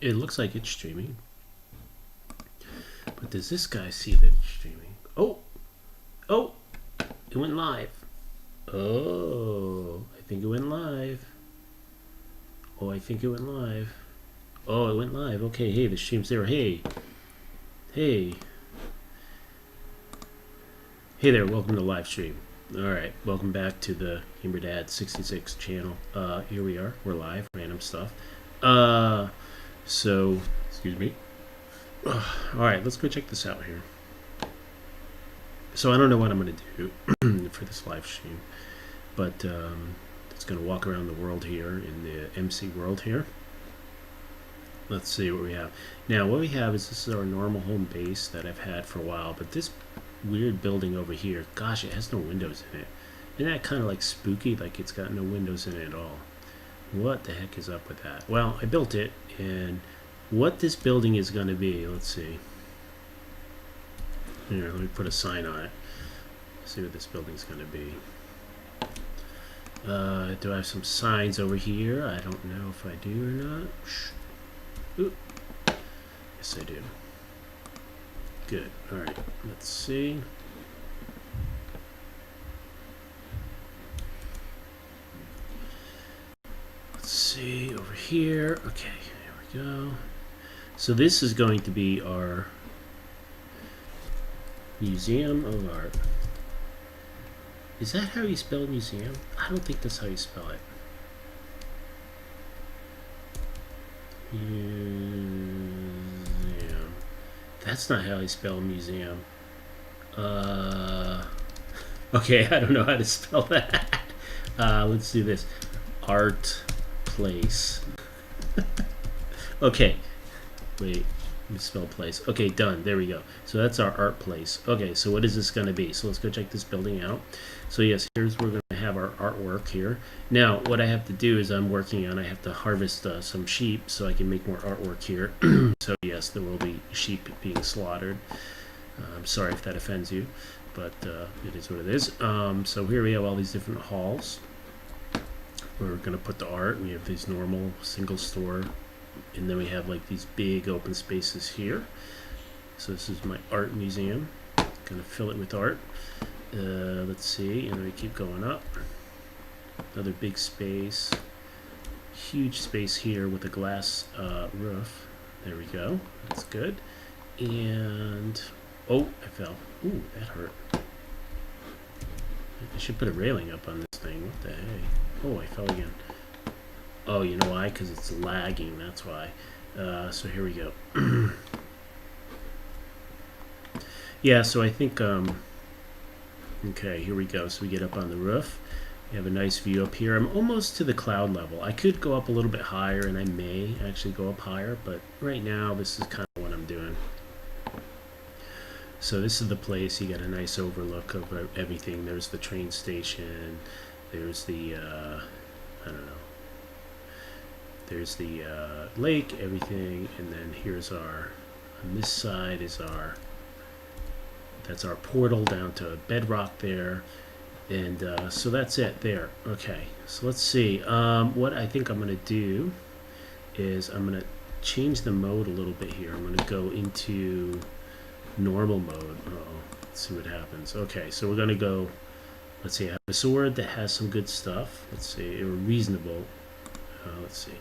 It looks like it's streaming. But does this guy see that it's streaming? Oh! Oh! It went live. Oh, I think it went live. Oh, I think it went live. Oh, it went live. Okay, hey, the stream's there. Hey. Hey. Hey there, welcome to the live stream. Alright, welcome back to the MineCraftDad66 channel. Here we are. We're live. Random stuff. Excuse me. Alright, let's go check this out here. So I don't know what I'm going to do for this live stream, but it's going to walk around the world here in the MC world here. Let's see what we have. Now what we have is this is our normal home base that I've had for a while, but this weird building over here, gosh, it has no windows in it. Isn't that kind of like spooky, like it's got no windows in it at all? What the heck is up with that? Well, I built it, and what this building is going to be, let's see. Here, let me put a sign on it. See what this building's going to be. Do I have some signs over here? I don't know if I do or not. Ooh. Yes, I do. Good. All right. Let's see. Let's see over here. Okay, there we go. So this is going to be our Museum of Art. Is that how you spell museum? I don't think that's how you spell it. Museum. That's not how I spell museum. Okay, I don't know how to spell that. Let's do this. Art place. Okay. Wait. Misspell place. Okay, done. There we go. So that's our art place. Okay, so what is this going to be? So let's go check this building out. So yes, here's where we're going to have our artwork here. Now, what I have to do is I have to harvest some sheep so I can make more artwork here. So yes, there will be sheep being slaughtered. I'm sorry if that offends you, but it is what it is. So here we have all these different halls. We're going to put the art. We have these normal single store, and then we have like these big open spaces here. So this is my art museum. Gonna fill it with art. Let's see, and we keep going up. Another big space, huge space here with a glass roof. There we go. That's good. And oh, I fell. Ooh, that hurt. I should put a railing up on this thing. What the heck? Oh, I fell again. Oh, you know why? Because it's lagging, that's why. So here we go. Yeah, so I think, okay, here we go. So we get up on the roof. We have a nice view up here. I'm almost to the cloud level. I could go up a little bit higher, and I may actually go up higher, but right now this is kind of what I'm doing. So this is the place. You got a nice overlook of everything. There's the train station. There's the, I don't know. There's the lake, everything, and then here's our, on this side is our, that's our portal down to bedrock there, and so that's it there. Okay, so let's see. What I think I'm going to do is I'm going to change the mode a little bit here. I'm going to go into normal mode. Let's see what happens. Okay, so we're going to go, let's see, I have a sword that has some good stuff. Let's see, reasonable. Let's see.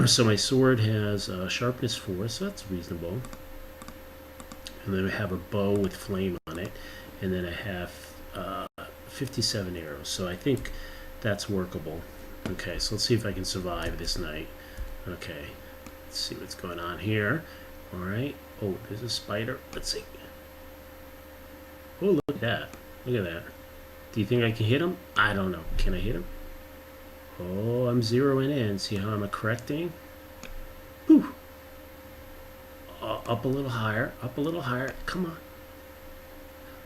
So my sword has sharpness 4, so that's reasonable. And then I have a bow with flame on it, and then I have 57 arrows. So I think that's workable. Okay, so let's see if I can survive this night. Okay, let's see what's going on here. All right. Oh, there's a spider. Let's see. Oh, look at that. Look at that. Do you think I can hit him? I don't know. Can I hit him? Oh, I'm zeroing in. See how I'm correcting? Whew. Up a little higher. Up a little higher. Come on.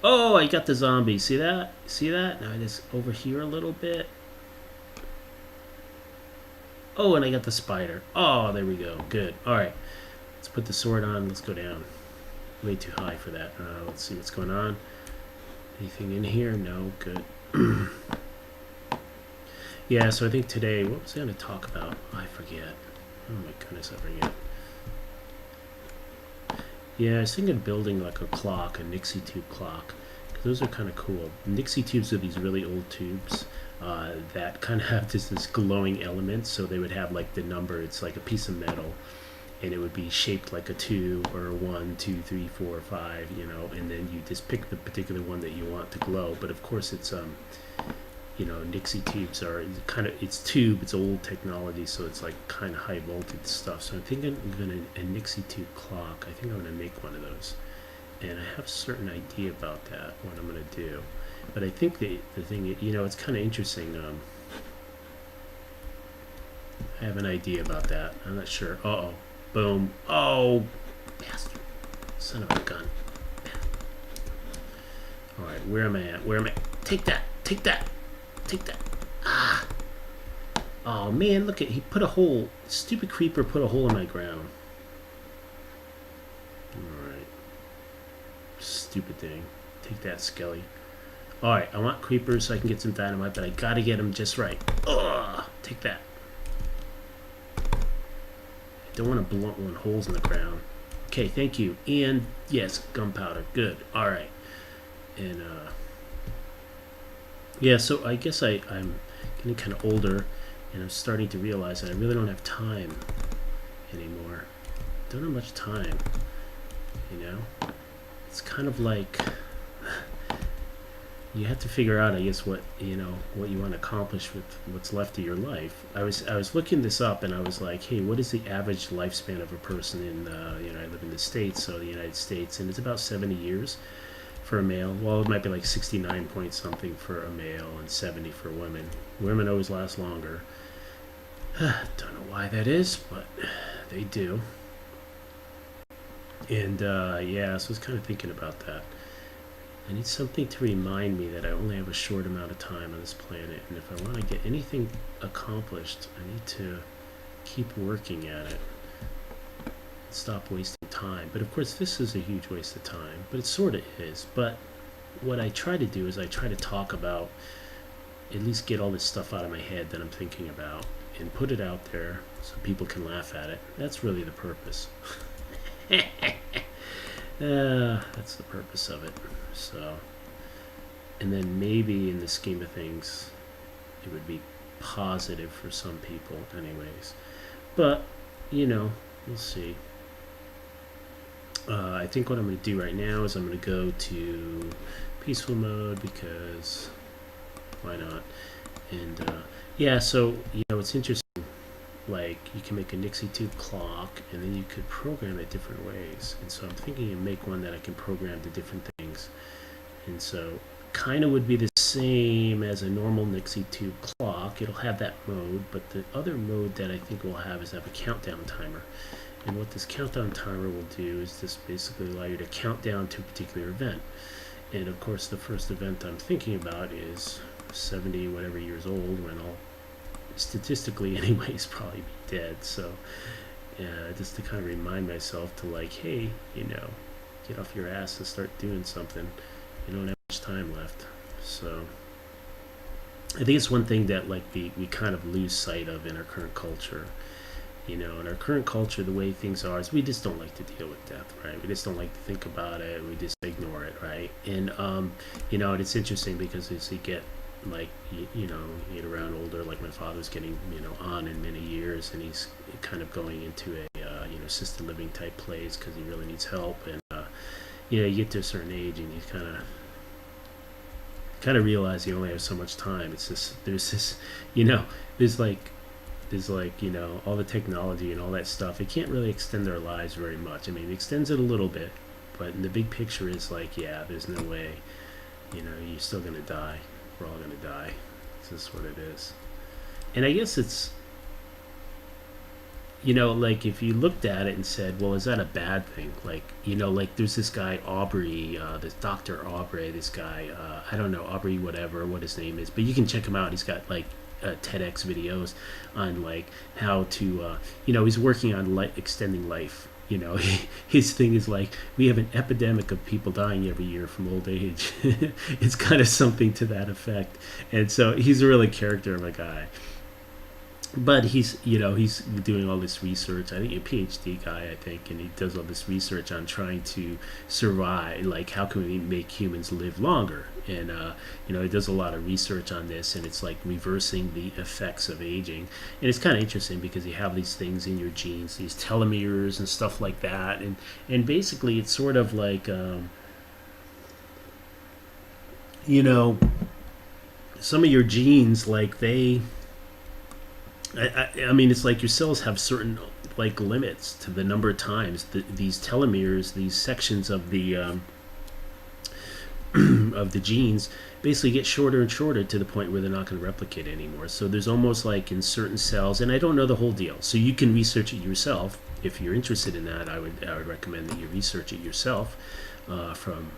Oh, I got the zombie. See that? See that? Now I just over here a little bit. Oh, and I got the spider. Oh, there we go. Good. All right. Let's put the sword on. Let's go down. Way too high for that. Let's see what's going on. Anything in here? No. Good. Yeah, so I think today, what was I going to talk about? I forget. Oh my goodness, I forget. Yeah, I was thinking of building like a clock, a Nixie tube clock. Those are kind of cool. Nixie tubes are these really old tubes that kind of have this glowing element. So they would have like the number. It's like a piece of metal, and it would be shaped like a 2 or a 1, 2, 3, 4, 5. You know, and then you just pick the particular one that you want to glow. But of course, it's you know, Nixie tubes are kind of, it's tube, it's old technology, so it's like kind of high voltage stuff. So I'm thinking I'm gonna a Nixie tube clock. I think I'm gonna make one of those, and I have a certain idea about that, what I'm gonna do. But I think the thing, you know, it's kind of interesting. I have an idea about that. I'm not sure. Uh oh, boom. Oh, bastard, son of a gun. All right, where am I at? Where am I? Take that. Take that. Take that. Ah. Oh man, look at, he put a hole. Stupid creeper put a hole in my ground. Alright. Stupid thing. Take that, Skelly. Alright, I want creepers so I can get some dynamite, but I gotta get them just right. Ugh! Take that. I don't want to blow holes in the ground. Okay, thank you. And yes, gunpowder. Good. Alright. And yeah, so I guess I'm getting kind of older, and I'm starting to realize that I really don't have time anymore. Don't have much time, you know? It's kind of like you have to figure out, I guess, what, you know, what you want to accomplish with what's left of your life. I was looking this up, and I was like, hey, what is the average lifespan of a person in, you know, I live in the States, so the United States, and it's about 70 years. For a male. Well, it might be like 69 point something for a male and 70 for women. Women always last longer. Don't know why that is, but they do. And yeah, so I was kind of thinking about that. I need something to remind me that I only have a short amount of time on this planet, and if I want to get anything accomplished, I need to keep working at it. Stop wasting time. But of course, this is a huge waste of time, but it sort of is. But what I try to do is I try to talk about, at least get all this stuff out of my head that I'm thinking about, and put it out there so people can laugh at it. That's really the purpose. That's the purpose of it. So, and then maybe in the scheme of things, it would be positive for some people anyways. But, you know, we'll see. I think what I'm going to do right now is I'm going to go to peaceful mode, because why not? And yeah, so, you know, it's interesting. Like, you can make a Nixie tube clock, and then you could program it different ways. And so I'm thinking to make one that I can program to different things. And so kind of would be the same as a normal Nixie tube clock. It'll have that mode, but the other mode that I think we'll have is have a countdown timer. And what this countdown timer will do is just basically allow you to count down to a particular event. And of course, the first event I'm thinking about is 70 whatever years old, when I'll statistically anyways probably be dead. So just to kind of remind myself to, like, hey, you know, get off your ass and start doing something. You don't have much time left. So I think it's one thing that, like, we kind of lose sight of in our current culture. You know, in our current culture, the way things are is we just don't like to deal with death, right? We just don't like to think about it. We just ignore it, right? And, you know, and it's interesting because as you get, like, you know, you get around older, like my father's getting, you know, on in many years, and he's kind of going into a, you know, assisted living type place because he really needs help. And, you know, you get to a certain age and you kind of realize you only have so much time. It's just, there's this, you know, there's like, you know, all the technology and all that stuff. It can't really extend our lives very much. I mean, it extends it a little bit, but in the big picture is like, yeah, there's no way, you know, you're still going to die. We're all going to die. This is what it is. And I guess it's, you know, like if you looked at it and said, well, is that a bad thing? Like, you know, like there's this guy, Aubrey, this Dr. Aubrey, this guy, I don't know, Aubrey, whatever, what his name is, but you can check him out. He's got like TEDx videos on like how to, you know, he's working on extending life. You know, his thing is like, we have an epidemic of people dying every year from old age. It's kind of something to that effect. And so he's a really character of a guy. but he's he's doing all this research. I think a PhD guy, I think, and he does all this research on trying to survive, like how can we make humans live longer. And he does a lot of research on this, and it's like reversing the effects of aging. And it's kind of interesting because you have these things in your genes, these telomeres and stuff like that. And basically it's sort of like some of your genes, like I mean, it's like your cells have certain like limits to the number of times these telomeres, these sections of the of the genes, basically get shorter and shorter to the point where they're not going to replicate anymore. So there's almost like in certain cells, and I don't know the whole deal. So you can research it yourself if you're interested in that. I would recommend that you research it yourself from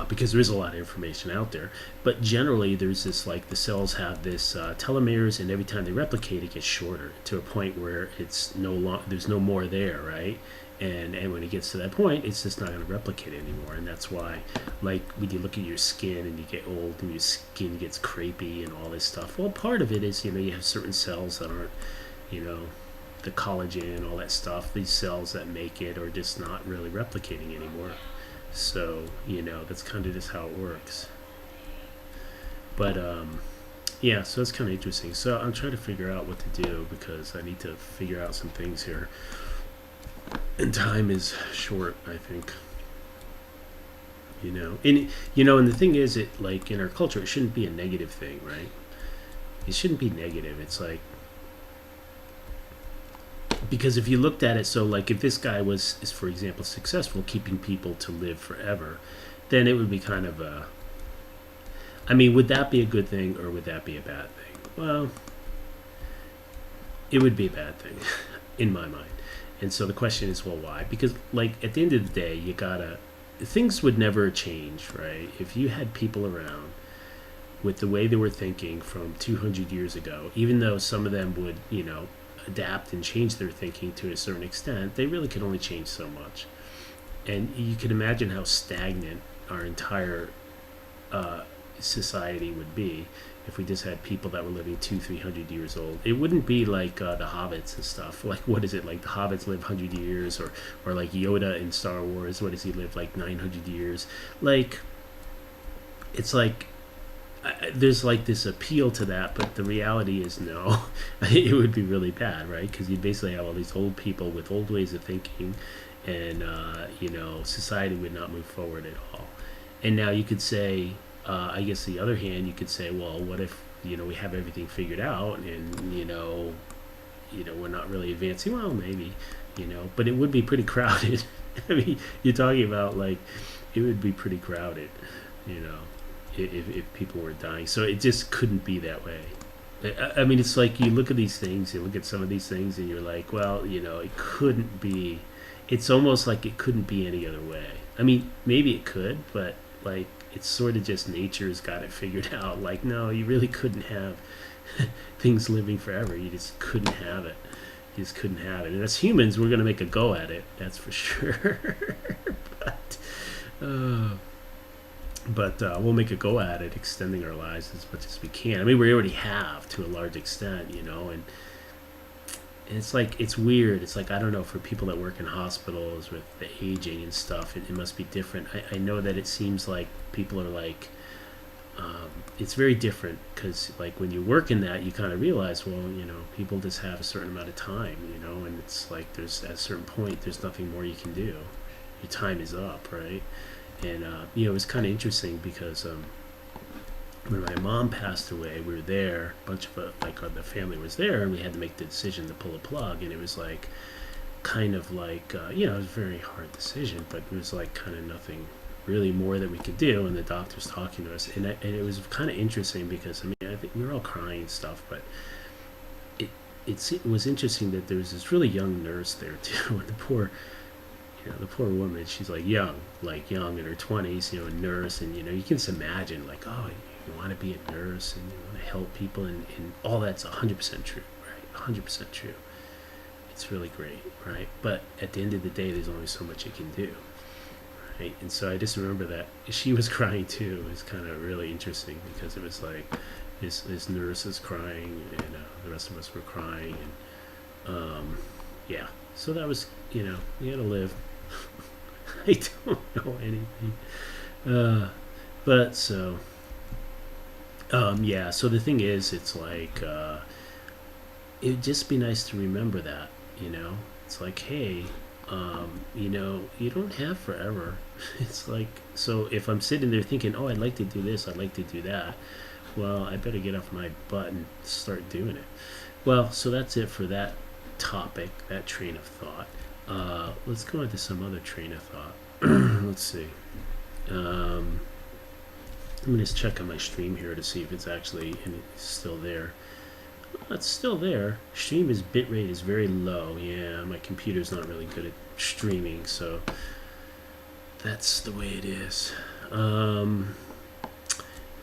because there is a lot of information out there. But generally, there's this like the cells have this telomeres, and every time they replicate, it gets shorter to a point where it's there's no more there, right? And when it gets to that point, it's just not going to replicate anymore. And that's why, like when you look at your skin and you get old and your skin gets crepey and all this stuff. Well, part of it is you have certain cells that aren't, the collagen, all that stuff. These cells that make it are just not really replicating anymore. So that's kind of just how it works. But yeah, so it's kind of interesting. So I'm trying to figure out what to do because I need to figure out some things here, and time is short, I think. And the thing is, it like in our culture, it shouldn't be a negative thing, right? It shouldn't be negative. It's like, because if you looked at it, so like if this guy is for example successful keeping people to live forever, then it would be kind of would that be a good thing or would that be a bad thing? Well, it would be a bad thing in my mind. And so the question is, well, why? Because like at the end of the day, things would never change, right? If you had people around with the way they were thinking from 200 years ago, even though some of them would adapt and change their thinking to a certain extent, they really could only change so much. And you can imagine how stagnant our entire society would be if we just had people that were living 200-300 years old. It wouldn't be like the hobbits and stuff. Like, what is it, like the hobbits live 100 years, or like Yoda in Star Wars, what does he live, like 900 years? Like, it's like there's like this appeal to that, but the reality is no. It would be really bad, right? Because you'd basically have all these old people with old ways of thinking, and society would not move forward at all. And now you could say, I guess the other hand, you could say, well, what if we have everything figured out, and we're not really advancing? Well, maybe, but it would be pretty crowded. I mean, you're talking about like it would be pretty crowded, if people were dying. So it just couldn't be that way. I mean, it's like you look at these things, you look at some of these things, and you're like, well, it couldn't be. It's almost like it couldn't be any other way. I mean, maybe it could, but like it's sort of just nature's got it figured out. Like, no, you really couldn't have things living forever. You just couldn't have it. You just couldn't have it. And as humans, we're going to make a go at it. That's for sure. But we'll make a go at it, extending our lives as much as we can. I mean, we already have to a large extent, and it's like, it's weird. It's like, I don't know, for people that work in hospitals with the aging and stuff, it must be different. I know that it seems like people are like, it's very different because like when you work in that, you kind of realize, well, people just have a certain amount of time, and it's like there's at a certain point, there's nothing more you can do. Your time is up, right? And it was kind of interesting because when my mom passed away, we were there. A bunch of the family was there, and we had to make the decision to pull a plug. And it was like, kind of like, it was a very hard decision, but it was like kind of nothing really more that we could do. And the doctor's talking to us, and it was kind of interesting because I think we were all crying and stuff, but it was interesting that there was this really young nurse there too, and the poor woman, she's like young in her 20s, a nurse, and you can just imagine like, oh, you want to be a nurse and you want to help people, and all that's 100% true, right? 100% true. It's really great, right? But at the end of the day, there's only so much you can do, right? And so I just remember that she was crying too. It was kind of really interesting because it was like, his nurse is crying, and the rest of us were crying, and yeah. So that was, we had to live. I don't know anything. But so, yeah. So the thing is, it's like it'd just be nice to remember that. It's like, hey, you don't have forever. It's like, so if I'm sitting there thinking, oh, I'd like to do this, I'd like to do that, well, I better get off my butt and start doing it. Well, so that's it for that topic, that train of thought. Let's go into some other train of thought. Let's see. Let me just check on my stream here to see if it's actually still there. It's still there. Stream's bitrate is very low. Yeah, my computer's not really good at streaming, so that's the way it is.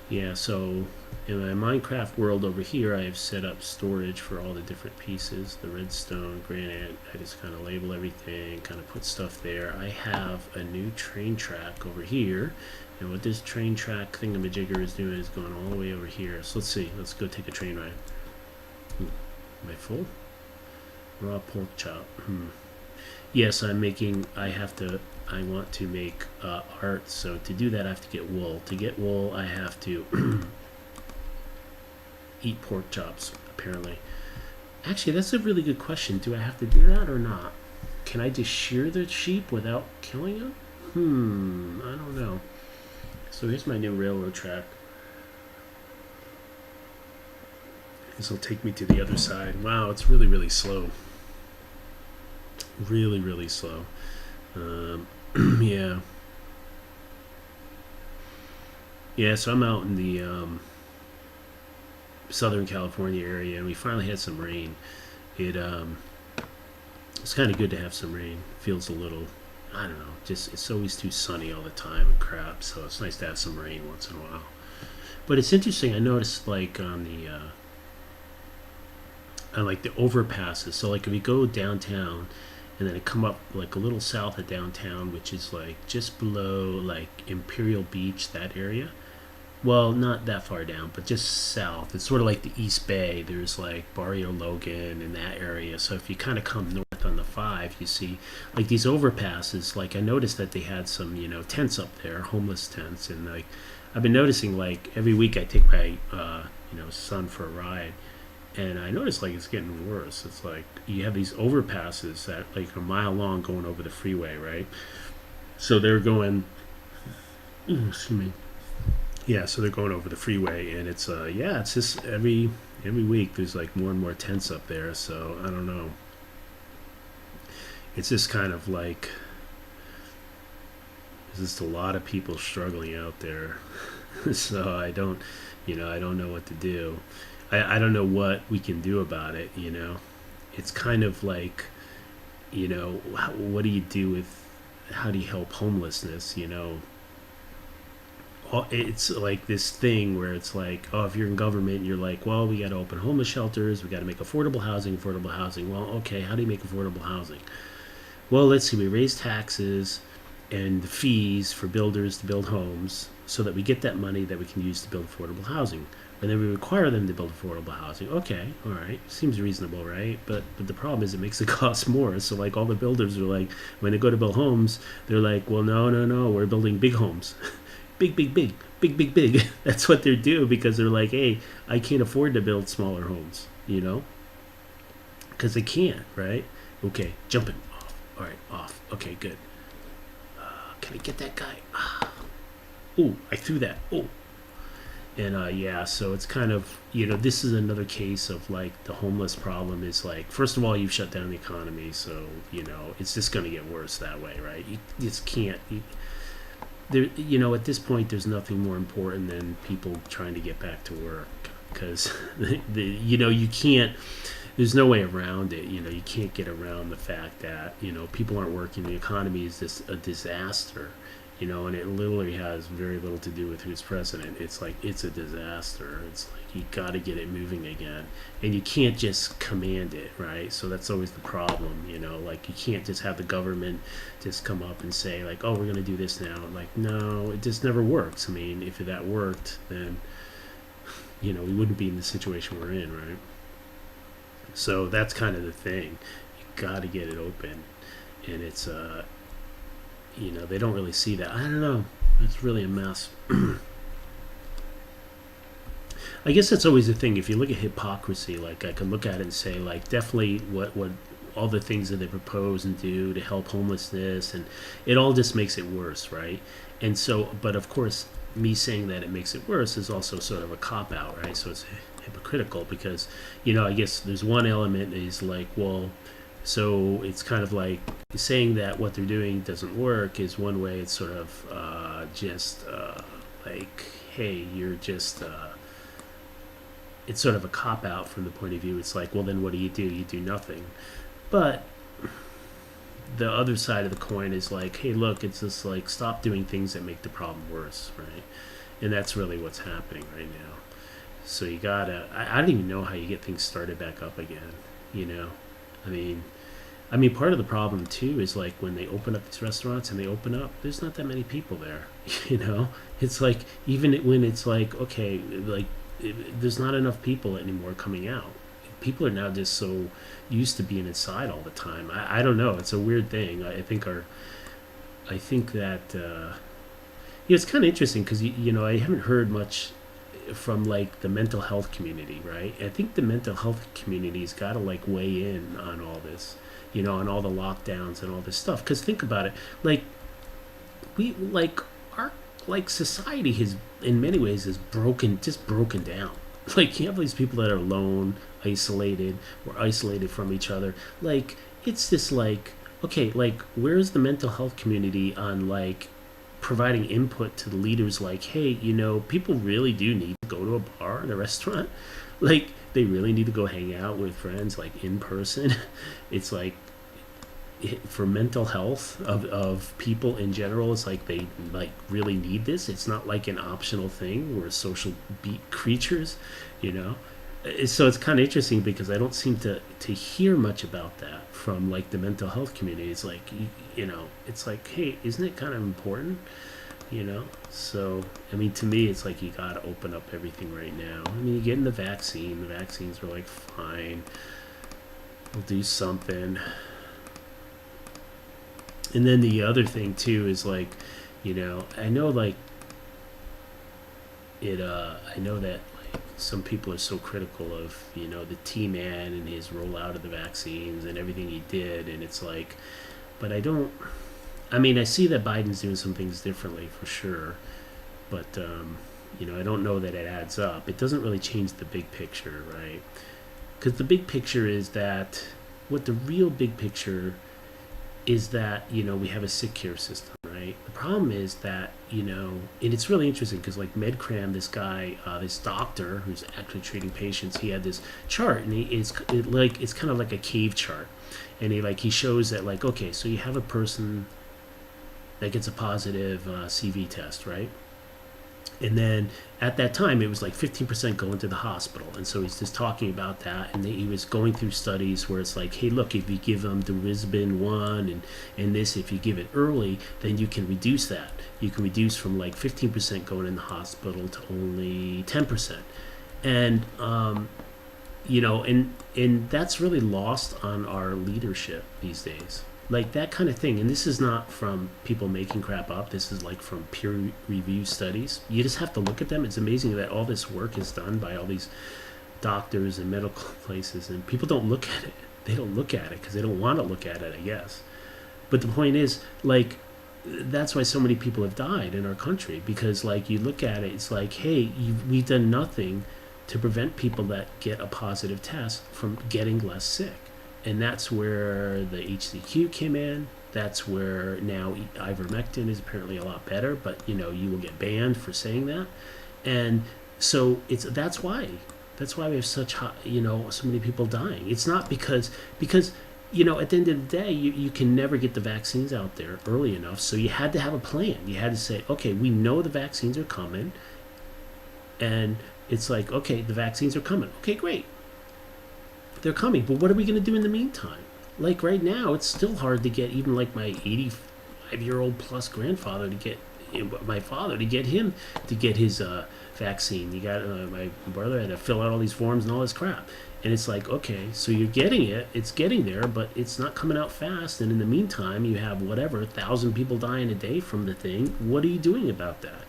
Yeah, so in my Minecraft world over here, I have set up storage for all the different pieces, the redstone, granite. I just kind of label everything, kind of put stuff there. I have a new train track over here, and what this train track thingamajigger is doing is going all the way over here. So let's see. Let's go take a train ride. Ooh, am I full? Raw pork chop. Yes, I want to make art, so to do that I have to get wool. To get wool I have to eat pork chops, apparently. Actually, that's a really good question. Do I have to do that or not? Can I just shear the sheep without killing them? I don't know. So here's my new railroad track. This will take me to the other side. Wow, it's really, really slow. Really, really slow. Yeah. Yeah, so I'm out in the Southern California area, and we finally had some rain. It's kind of good to have some rain. Feels a little, I don't know, just it's always too sunny all the time and crap, so it's nice to have some rain once in a while. But it's interesting, I noticed like on the overpasses, so like if you go downtown and then it come up like a little south of downtown, which is like just below like Imperial Beach, that area. Well, not that far down, but just south. It's sort of like the East Bay. There's like Barrio Logan in that area. So if you kind of come north on the 5, you see like these overpasses. Like I noticed that they had some, tents up there, homeless tents. And like I've been noticing like every week I take my, son for a ride. And I noticed like it's getting worse. It's like you have these overpasses that like a mile long going over the freeway, right? So they're going, excuse me. Yeah, so they're going over the freeway, and it's it's just every week there's like more and more tents up there. So I don't know. It's just kind of like there's just a lot of people struggling out there. So I don't know what to do. I don't know what we can do about it. It's kind of like, what do you do with? How do you help homelessness? It's like this thing where it's like, oh, if you're in government, you're like, well, we got to open homeless shelters, we got to make affordable housing. Well, okay, how do you make affordable housing? Well, let's see, we raise taxes and the fees for builders to build homes so that we get that money that we can use to build affordable housing. And then we require them to build affordable housing. Okay, all right, seems reasonable, right? But the problem is it makes it cost more. So like all the builders are like, when they go to build homes, they're like, well, no, we're building big homes. big. That's what they're doing because they're like, hey, I can't afford to build smaller homes, because they can't, right? Okay, jumping off. All right, off. Okay, good. Can I get that guy? Oh, I threw that. Oh. And so it's kind of, this is another case of like the homeless problem is like, first of all, you've shut down the economy, so it's just going to get worse that way, right? You just can't. At this point, there's nothing more important than people trying to get back to work because, you can't, there's no way around it. You can't get around the fact that, people aren't working. The economy is just a disaster, and it literally has very little to do with who's president. It's like, it's a disaster. It's like, you got to get it moving again. And you can't just command it, right? So that's always the problem, like you can't just have the government just come up and say like, oh, we're going to do this now. Like, no, it just never works. I mean, if that worked, then, we wouldn't be in the situation we're in, right? So that's kind of the thing. You got to get it open, and it's they don't really see that. I don't know. It's really a mess. I guess that's always the thing. If you look at hypocrisy, like I could look at it and say, like, definitely what all the things that they propose and do to help homelessness, and it all just makes it worse, right? And so, but of course, me saying that it makes it worse is also sort of a cop out, right? So it's hypocritical because, I guess there's one element is like, well, so it's kind of like saying that what they're doing doesn't work is one way. It's sort of just like, hey, you're just. It's sort of a cop out from the point of view. It's like, well, then what do? You do nothing. But the other side of the coin is like, hey, look, it's just like stop doing things that make the problem worse, right? And that's really what's happening right now. So you gotta. I don't even know how you get things started back up again. I mean, part of the problem too is like when they open up these restaurants and they open up, there's not that many people there. It's like even when it's like okay, like there's not enough people anymore coming out. People are now just so used to being inside all the time. I don't know. It's a weird thing. I think that it's kind of interesting because I haven't heard much from like the mental health community, right? I think the mental health community's got to like weigh in on all this, on all the lockdowns and all this stuff. Because think about it, like our society has in many ways is broken down. Like you have these people that are alone, isolated, or isolated from each other. Like it's just like okay, like where's the mental health community on like providing input to the leaders? Like hey, people really do need to go to a bar and a restaurant. Like they really need to go hang out with friends like in person. It's like for mental health of people in general, it's like they like really need this. It's not like an optional thing. We're social creatures, so it's kind of interesting because I don't seem to hear much about that from like the mental health community. It's like it's like hey, isn't it kind of important? So I mean, to me it's like you gotta open up everything right now. I mean, you're getting the vaccines are like fine, we'll do something. And then the other thing too is like, I know like I know that like some people are so critical of, the T-Man and his rollout of the vaccines and everything he did, and it's like, but I see that Biden's doing some things differently for sure, but I don't know that it adds up. It doesn't really change the big picture, right? Because the big picture is that what the real big picture is that we have a sick care system, right? The problem is that and it's really interesting because like MedCram, this guy, this doctor who's actually treating patients, he had this chart, and it's kind of like a cave chart, and he shows that like okay, so you have a person that gets a positive CV test, right? And then at that time, it was like 15% going to the hospital. And so he's just talking about that. And he was going through studies where it's like, hey, look, if you give them the Risbin 1 and this, if you give it early, then you can reduce that. You can reduce from like 15% going in the hospital to only 10%. And, and that's really lost on our leadership these days. Like that kind of thing. And this is not from people making crap up. This is like from peer review studies. You just have to look at them. It's amazing that all this work is done by all these doctors and medical places, and people don't look at it. They don't look at it because they don't want to look at it, I guess. But the point is, like, that's why so many people have died in our country, because like you look at it, it's like, hey, we've done nothing to prevent people that get a positive test from getting less sick. And that's where the HCQ came in. That's where now ivermectin is apparently a lot better, but you will get banned for saying that. And so that's why we have such high, so many people dying. It's not because at the end of the day, you can never get the vaccines out there early enough. So you had to have a plan. You had to say, okay, we know the vaccines are coming, and it's like, okay, the vaccines are coming. Okay, great. They're coming, but what are we going to do in the meantime? Like right now, it's still hard to get even like my 85-year-old plus grandfather to get my father to get his vaccine. You got my brother had to fill out all these forms and all this crap. And it's like, okay, so you're getting it, it's getting there, but it's not coming out fast. And in the meantime, you have whatever 1,000 people dying a day from the thing. What are you doing about that?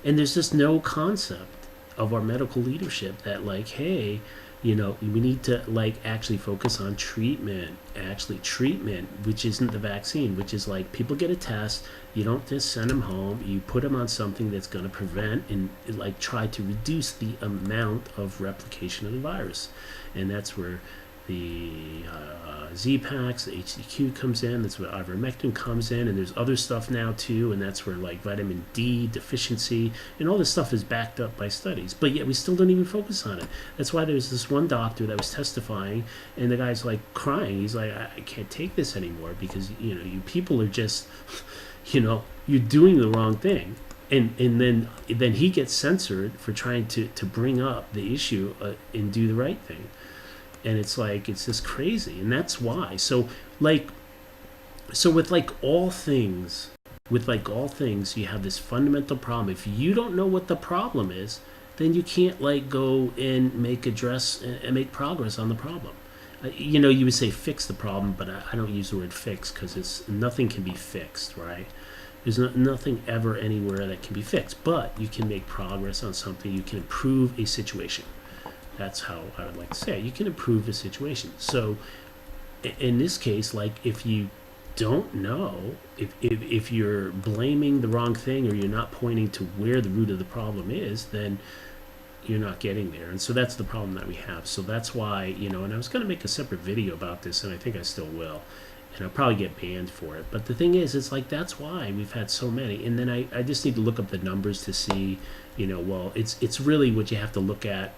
And there's just no concept of our medical leadership that, like, hey, we need to, like, actually focus on treatment, which isn't the vaccine, which is like people get a test, you don't just send them home, you put them on something that's going to prevent and, like, try to reduce the amount of replication of the virus. And that's where the Z-Packs, the HCQ comes in, that's where ivermectin comes in, and there's other stuff now too, and that's where, like, vitamin D deficiency and all this stuff is backed up by studies, but yet we still don't even focus on it. That's why there's this one doctor that was testifying, and the guy's like crying. He's like, I can't take this anymore because you people are just you're doing the wrong thing. And then he gets censored for trying to bring up the issue and do the right thing. And it's like, it's just crazy. And that's why. So with all things, you have this fundamental problem. If you don't know what the problem is, then you can't, like, go and make progress on the problem. You would say fix the problem, but I don't use the word fix because nothing can be fixed, right? There's nothing ever anywhere that can be fixed, but you can make progress on something. You can improve a situation. That's how I would like to say it. You can improve a situation. So in this case, like, if you don't know, if you're blaming the wrong thing or you're not pointing to where the root of the problem is, then you're not getting there. And so that's the problem that we have. So that's why, and I was going to make a separate video about this, and I think I still will. And I'll probably get banned for it. But the thing is, it's like, that's why we've had so many. And then I just need to look up the numbers to see, well, it's really what you have to look at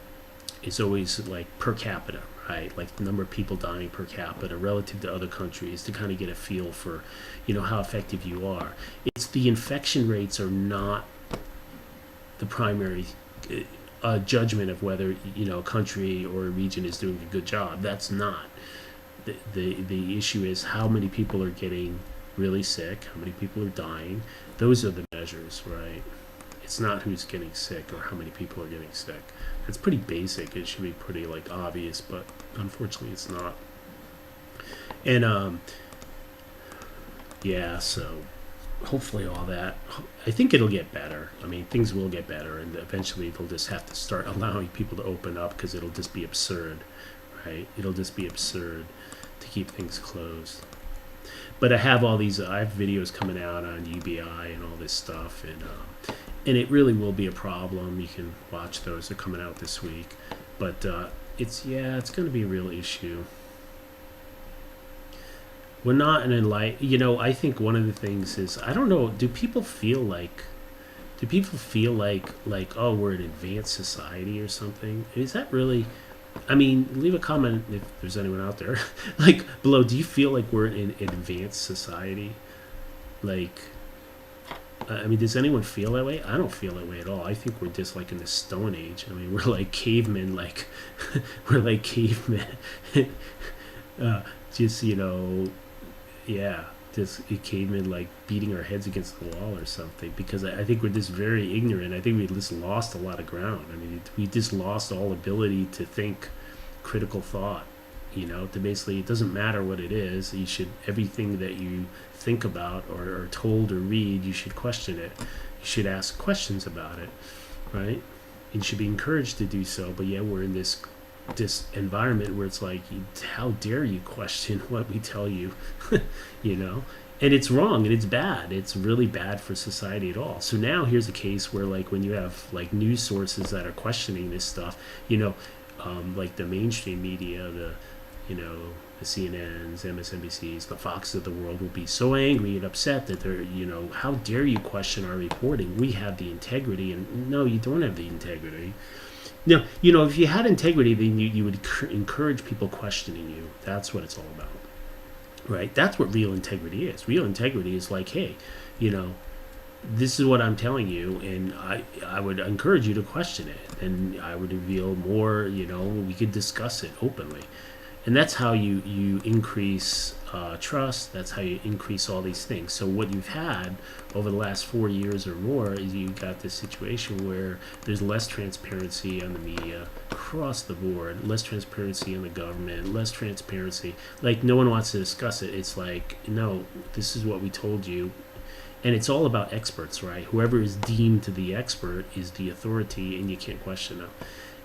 is always, like, per capita, right? Like the number of people dying per capita relative to other countries to kind of get a feel for, how effective you are. It's the infection rates are not the primary judgment of whether, a country or a region is doing a good job. That's not. The issue is how many people are getting really sick, how many people are dying. Those are the measures, right? It's not who's getting sick or how many people are getting sick. It's pretty basic. It should be pretty, like, obvious, but unfortunately it's not. And so hopefully all that, I think it'll get better. I mean, things will get better, and eventually they'll just have to start allowing people to open up because it'll just be absurd, right? It'll just be absurd to keep things closed. But I have videos coming out on UBI and all this stuff, and it really will be a problem. You can watch those. They're coming out this week. But it's going to be a real issue. We're not I think one of the things is, I don't know, do people feel like, oh, we're an advanced society or something? Is that really... I mean, leave a comment if there's anyone out there, like, below. Do you feel like we're in an advanced society? Like, I mean, does anyone feel that way? I don't feel that way at all. I think we're just, like, in the Stone Age. I mean, we're like cavemen, we're like cavemen. Just, just cavemen, like, beating our heads against the wall or something, because I think we're just very ignorant. I think we just lost a lot of ground. I mean, we just lost all ability to think critical thought, to basically, it doesn't matter what it is. Everything that you think about or are told or read, you should question it. You should ask questions about it, right? You should be encouraged to do so. But yeah, we're in this environment where it's like, how dare you question what we tell you, and it's wrong and it's bad. It's really bad for society at all. So now here's a case where, like, when you have, like, news sources that are questioning this stuff, like the mainstream media, the CNNs, MSNBCs, the Foxes of the world will be so angry and upset that they're, how dare you question our reporting? We have the integrity. And no, you don't have the integrity. Now, if you had integrity, then you would encourage people questioning you. That's what it's all about, right? That's what real integrity is. Real integrity is like, hey, this is what I'm telling you, and I would encourage you to question it, and I would reveal more, we could discuss it openly. And that's how you increase trust. That's how you increase all these things. So what you've had over the last 4 years or more is you got this situation where there's less transparency on the media across the board, less transparency in the government, less transparency. Like no one wants to discuss it. It's like, no, this is what we told you. And it's all about experts, right? Whoever is deemed to the expert is the authority, and you can't question them.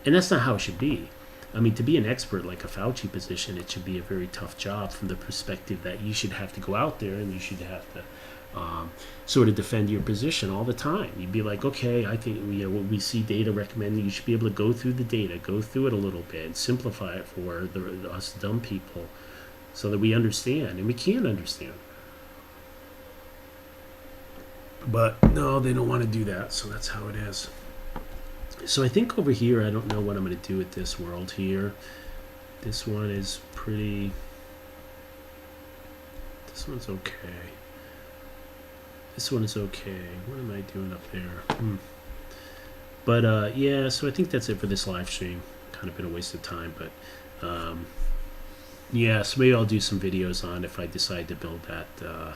And that's not how it should be. I mean, to be an expert like a Fauci position, it should be a very tough job from the perspective that you should have to go out there and you should have to sort of defend your position all the time. You'd be like, okay, I think when we see data recommending, you should be able to go through the data, go through it a little bit, and simplify it for us dumb people so that we understand, and we can understand. But no, they don't want to do that, so that's how it is. So I think over here, I don't know what I'm going to do with this world here. This one is pretty... This one's okay. This one is okay. What am I doing up there? But yeah, so I think that's it for this live stream. Kind of been a waste of time, but yeah, so maybe I'll do some videos on if I decide to build that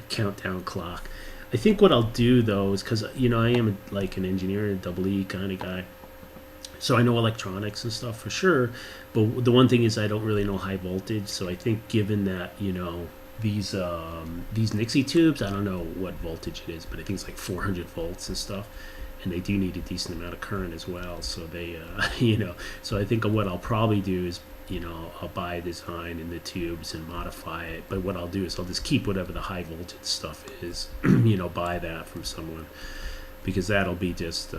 countdown clock. I think what I'll do though is, because you know I am like an engineer, a double E kind of guy, so I know electronics and stuff for sure, but the one thing is I don't really know high voltage. So I think given that, you know, these Nixie tubes, I don't know what voltage it is, but I think it's like 400 volts and stuff, and they do need a decent amount of current as well. So they you know, so I think what I'll probably do is, you know, I'll buy a design in the tubes and modify it. But what I'll do is I'll just keep whatever the high voltage stuff is, you know, buy that from someone, because that'll be just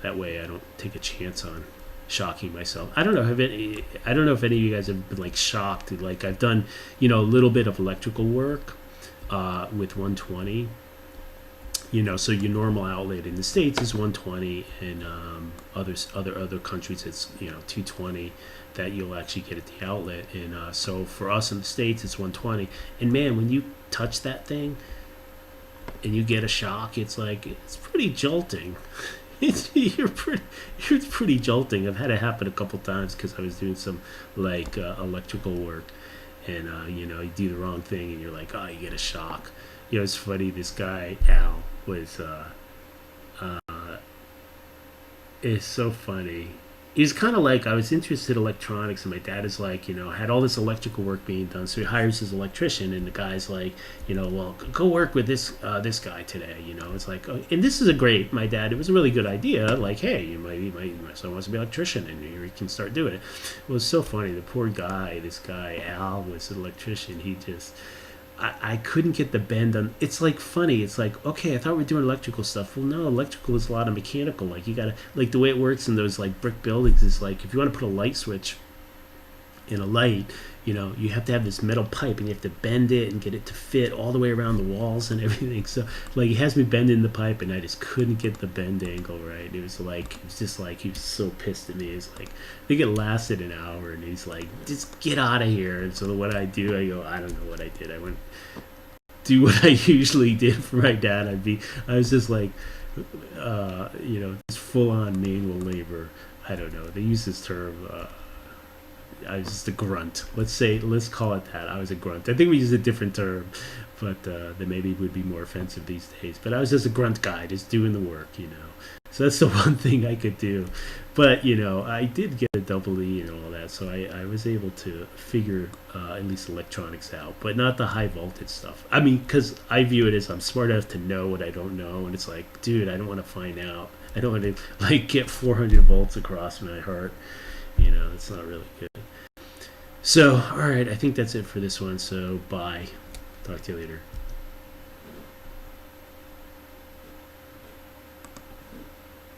that way I don't take a chance on shocking myself. I don't know if any of you guys have been like shocked. Like I've done, you know, a little bit of electrical work with 120. You know, so your normal outlet in the States is 120, and other countries it's, you know, 220 that you'll actually get at the outlet. And so for us in the States it's 120. And man, when you touch that thing and you get a shock, it's like, it's pretty jolting. It's pretty jolting. I've had it happen a couple times because I was doing some like electrical work, and you know, you do the wrong thing and you're like, oh, you get a shock. You know, it's funny, this guy Al was it's so funny. He's kind of like, I was interested in electronics, and my dad is like, you know, had all this electrical work being done, so he hires his electrician, and the guy's like, you know, well, go work with this guy today. You know, it's like, oh, and this is my dad, it was a really good idea. Like, hey, my son wants to be an electrician, and here he can start doing it. It was so funny. The poor guy, this guy Al was an electrician. He just, I couldn't get the bend on. It's like funny. It's like, okay, I thought we were doing electrical stuff. Well, no, electrical is a lot of mechanical. Like you gotta, like the way it works in those like brick buildings is like, if you want to put a light switch in a light, you know, you have to have this metal pipe, and you have to bend it and get it to fit all the way around the walls and everything. So like he has me bending the pipe, and I just couldn't get the bend angle right. It was just like, he was so pissed at me. It's like, I think it lasted an hour, and he's like, just get out of here. And so what I do, I go, I don't know what I did. I went do what I usually did for my dad. I was just like, you know, just full on manual labor. I don't know. They use this term. I was just a grunt. Let's call it that. I was a grunt. I think we use a different term, but that maybe would be more offensive these days. But I was just a grunt guy, just doing the work, you know. So that's the one thing I could do. But, you know, I did get a double E and all that, so I was able to figure at least electronics out, but not the high voltage stuff. I mean, because I view it as I'm smart enough to know what I don't know, and it's like, dude, I don't want to find out. I don't want to, like, get 400 volts across my heart. You know, it's not really good. So, all right, I think that's it for this one. So, bye. Talk to you later.